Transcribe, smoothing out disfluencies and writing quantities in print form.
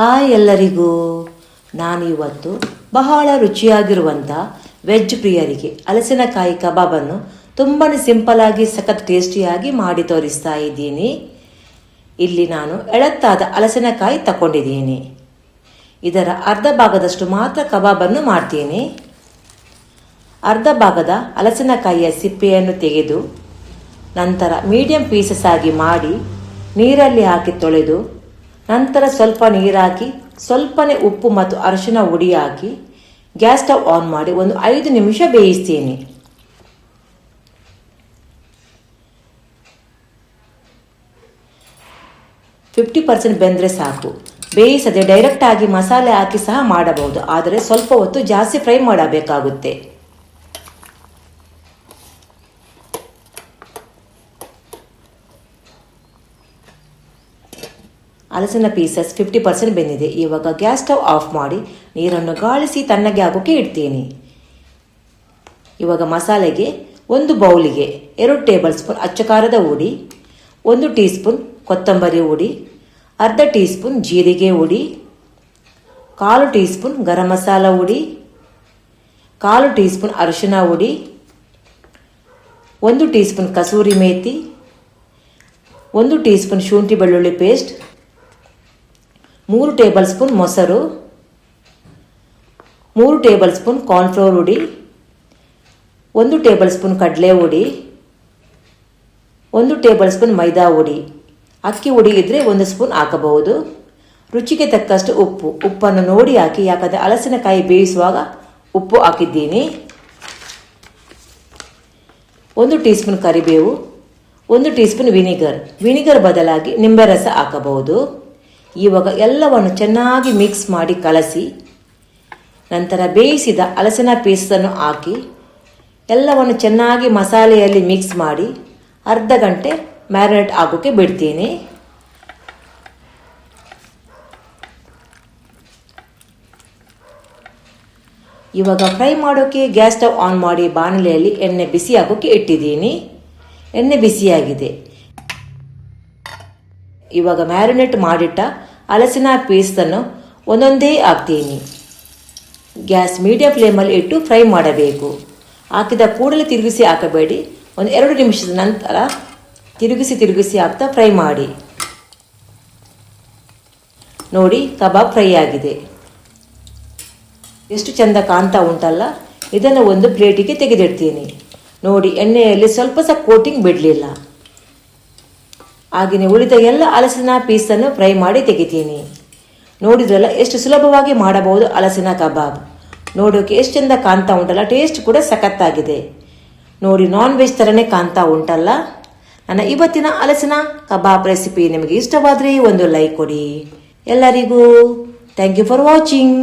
Hi ಎಲ್ಲರಿಗೂ. ನಾನಿವತ್ತು ಬಹಳ ರುಚಿಯಾಗಿರುವಂಥ ವೆಜ್ ಪ್ರಿಯರಿಗೆ ಹಲಸಿನಕಾಯಿ ಕಬಾಬನ್ನು ತುಂಬಾ ಸಿಂಪಲ್ಲಾಗಿ ಸಖತ್ ಟೇಸ್ಟಿಯಾಗಿ ಮಾಡಿ ತೋರಿಸ್ತಾ ಇದ್ದೀನಿ. ಇಲ್ಲಿ ನಾನು ಎಳತ್ತಾದ ಹಲಸಿನಕಾಯಿ ತಗೊಂಡಿದ್ದೀನಿ. ಇದರ ಅರ್ಧ ಭಾಗದಷ್ಟು ಮಾತ್ರ ಕಬಾಬನ್ನು ಮಾಡ್ತೀನಿ. ಅರ್ಧ ಭಾಗದ ಹಲಸಿನಕಾಯಿಯ ಸಿಪ್ಪೆಯನ್ನು ತೆಗೆದು ನಂತರ ಮೀಡಿಯಂ ಪೀಸಸ್ ಆಗಿ ಮಾಡಿ ನೀರಲ್ಲಿ ಹಾಕಿ ತೊಳೆದು ನಂತರ ಸ್ವಲ್ಪ ನೀರಾಕಿ ಸ್ವಲ್ಪನೇ ಉಪ್ಪು ಮತ್ತು ಅರಿಶಿನ ಹುಡಿ ಹಾಕಿ ಗ್ಯಾಸ್ ಸ್ಟವ್ ಆನ್ ಮಾಡಿ ಒಂದು 5 ನಿಮಿಷ ಬೇಯಿಸ್ತೀನಿ. ಫಿಫ್ಟಿ 50% ಬೆಂದರೆ ಸಾಕು. ಬೇಯಿಸದೆ ಡೈರೆಕ್ಟ್ ಆಗಿ ಮಸಾಲೆ ಹಾಕಿ ಸಹ ಮಾಡಬಹುದು, ಆದರೆ ಸ್ವಲ್ಪ ಹೊತ್ತು ಜಾಸ್ತಿ ಫ್ರೈ ಮಾಡಬೇಕಾಗುತ್ತೆ. ಹಲಸಿನ ಪೀಸಸ್ 50% ಬೆಂದಿದೆ. ಇವಾಗ ಗ್ಯಾಸ್ ಸ್ಟವ್ ಆಫ್ ಮಾಡಿ ನೀರನ್ನು ಗಾಳಿಸಿ ತಣ್ಣಗೆ ಆಗೋಕ್ಕೆ ಇಡ್ತೀನಿ. ಇವಾಗ ಮಸಾಲೆಗೆ ಒಂದು ಬೌಲಿಗೆ 2 ಟೇಬಲ್ ಸ್ಪೂನ್ ಅಚ್ಚ ಖಾರದ ಹುಡಿ, 1 ಟೀ ಸ್ಪೂನ್ ಕೊತ್ತಂಬರಿ ಹುಡಿ, ಅರ್ಧ ಟೀ ಸ್ಪೂನ್ ಜೀರಿಗೆ ಹುಡಿ, 1/4 ಟೀ ಸ್ಪೂನ್ ಗರಂ ಮಸಾಲ ಹುಡಿ, 1/4 ಟೀ ಸ್ಪೂನ್ ಅರಿಶಿನ ಹುಡಿ, 1 tea spoon kasuri methi, 1 tea spoon ಶುಂಠಿ ಬೆಳ್ಳುಳ್ಳಿ ಪೇಸ್ಟ್, 3 ಟೇಬಲ್ ಸ್ಪೂನ್ ಮೊಸರು, 3 ಟೇಬಲ್ ಸ್ಪೂನ್ ಕಾರ್ನ್ಫ್ಲೋರ್ ಹುಡಿ, 1 ಟೇಬಲ್ ಸ್ಪೂನ್ ಕಡಲೆ ಹುಡಿ, 1 ಟೇಬಲ್ ಸ್ಪೂನ್ ಮೈದಾ ಹುಡಿ. ಅಕ್ಕಿ ಹುಡಿ ಇದ್ದರೆ 1 ಸ್ಪೂನ್ ಹಾಕಬಹುದು. ರುಚಿಗೆ ತಕ್ಕಷ್ಟು ಉಪ್ಪನ್ನು ನೋಡಿ ಹಾಕಿ, ಯಾಕಂದರೆ ಹಲಸಿನಕಾಯಿ ಬೇಯಿಸುವಾಗ ಉಪ್ಪು ಹಾಕಿದ್ದೀನಿ. 1 ಟೀ ಸ್ಪೂನ್ ಕರಿಬೇವು, 1 ಟೀ ಸ್ಪೂನ್ ವಿನಿಗರ್ ಬದಲಾಗಿ ನಿಂಬೆ ರಸ ಹಾಕಬಹುದು. ಇವಾಗ ಎಲ್ಲವನ್ನು ಚೆನ್ನಾಗಿ ಮಿಕ್ಸ್ ಮಾಡಿ ಕಲಸಿ ನಂತರ ಬೇಯಿಸಿದ ಹಲಸಿನ ಪೀಸನ್ನು ಹಾಕಿ ಎಲ್ಲವನ್ನು ಚೆನ್ನಾಗಿ ಮಸಾಲೆಯಲ್ಲಿ ಮಿಕ್ಸ್ ಮಾಡಿ ಅರ್ಧ ಗಂಟೆ ಮ್ಯಾರಿನೇಟ್ ಆಗೋಕ್ಕೆ ಬಿಡ್ತೀನಿ. ಇವಾಗ ಫ್ರೈ ಮಾಡೋಕ್ಕೆ ಗ್ಯಾಸ್ ಸ್ಟವ್ ಆನ್ ಮಾಡಿ ಬಾಣಲೆಯಲ್ಲಿ ಎಣ್ಣೆ ಬಿಸಿ ಆಗೋಕ್ಕೆ ಇಟ್ಟಿದ್ದೀನಿ. ಎಣ್ಣೆ ಬಿಸಿಯಾಗಿದೆ. ಇವಾಗ ಮ್ಯಾರಿನೇಟ್ ಮಾಡಿಟ್ಟ ಹಲಸಿನ ಪೀಸನ್ನು ಒಂದೊಂದೇ ಹಾಕ್ತೀನಿ. ಗ್ಯಾಸ್ ಮೀಡಿಯಂ ಫ್ಲೇಮಲ್ಲಿ ಇಟ್ಟು ಫ್ರೈ ಮಾಡಬೇಕು. ಹಾಕಿದ ಕೂಡಲೇ ತಿರುಗಿಸಿ ಹಾಕಬೇಡಿ. ಒಂದು 2 ನಿಮಿಷದ ನಂತರ ತಿರುಗಿಸಿ ಹಾಕ್ತಾ ಫ್ರೈ ಮಾಡಿ. ನೋಡಿ, ಕಬಾಬ್ ಫ್ರೈ ಆಗಿದೆ. ಎಷ್ಟು ಚೆಂದ ಕಾಣ್ತಾ ಉಂಟಲ್ಲ. ಇದನ್ನು ಒಂದು ಪ್ಲೇಟಿಗೆ ತೆಗೆದಿಡ್ತೀನಿ. ನೋಡಿ, ಎಣ್ಣೆಯಲ್ಲಿ ಸ್ವಲ್ಪ ಸಹ ಕೋಟಿಂಗ್ ಬಿಡಲಿಲ್ಲ. ಹಾಗೆಯೇ ಉಳಿದ ಎಲ್ಲ ಹಲಸಿನ ಪೀಸನ್ನು ಫ್ರೈ ಮಾಡಿ ತೆಗಿತೀನಿ. ನೋಡಿದ್ರಲ್ಲ ಎಷ್ಟು ಸುಲಭವಾಗಿ ಮಾಡಬಹುದು ಹಲಸಿನ ಕಬಾಬ್. ನೋಡೋಕೆ ಎಷ್ಟು ಚೆಂದ ಕಾಣ್ತಾ ಉಂಟಲ್ಲ. ಟೇಸ್ಟ್ ಕೂಡ ಸಖತ್ತಾಗಿದೆ. ನೋಡಿ, ನಾನ್ ವೆಜ್ ಥರನೇ ಕಾಣ್ತಾ ಉಂಟಲ್ಲ. ನನ್ನ ಇವತ್ತಿನ ಹಲಸಿನ ಕಬಾಬ್ ರೆಸಿಪಿ ನಿಮಗೆ ಇಷ್ಟವಾದರೆ ಒಂದು ಲೈಕ್ ಕೊಡಿ. ಎಲ್ಲರಿಗೂ ಥ್ಯಾಂಕ್ ಯು ಫಾರ್ ವಾಚಿಂಗ್.